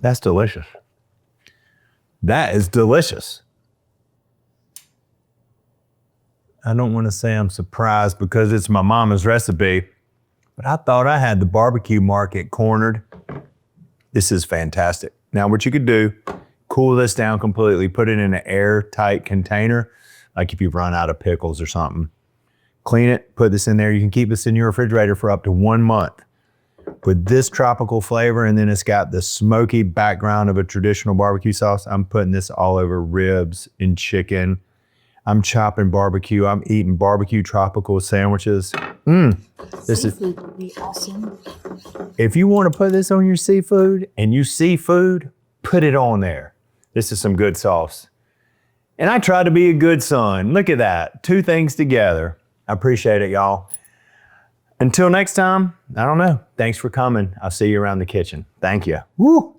That's delicious. That is delicious. I don't want to say I'm surprised because it's my mama's recipe, but I thought I had the barbecue market cornered. This is fantastic. Now what you could do, cool this down completely, put it in an airtight container, like if you've run out of pickles or something. Clean it, put this in there. You can keep this in your refrigerator for up to 1 month. With this tropical flavor, and then it's got the smoky background of a traditional barbecue sauce. I'm putting this all over ribs and chicken. I'm chopping barbecue. I'm eating barbecue tropical sandwiches. Seafood would be awesome. If you want to put this on your seafood and you seafood, put it on there. This is some good sauce. And I try to be a good son. Look at that. 2 things together. I appreciate it, y'all. Until next time, I don't know. Thanks for coming. I'll see you around the kitchen. Thank you. Woo!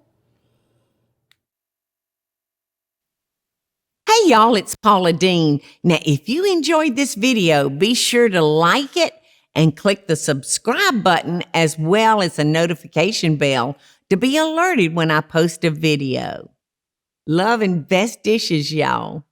Hey y'all, it's Paula Deen. Now, if you enjoyed this video, be sure to like it and click the subscribe button as well as the notification bell to be alerted when I post a video. Love and best dishes, y'all.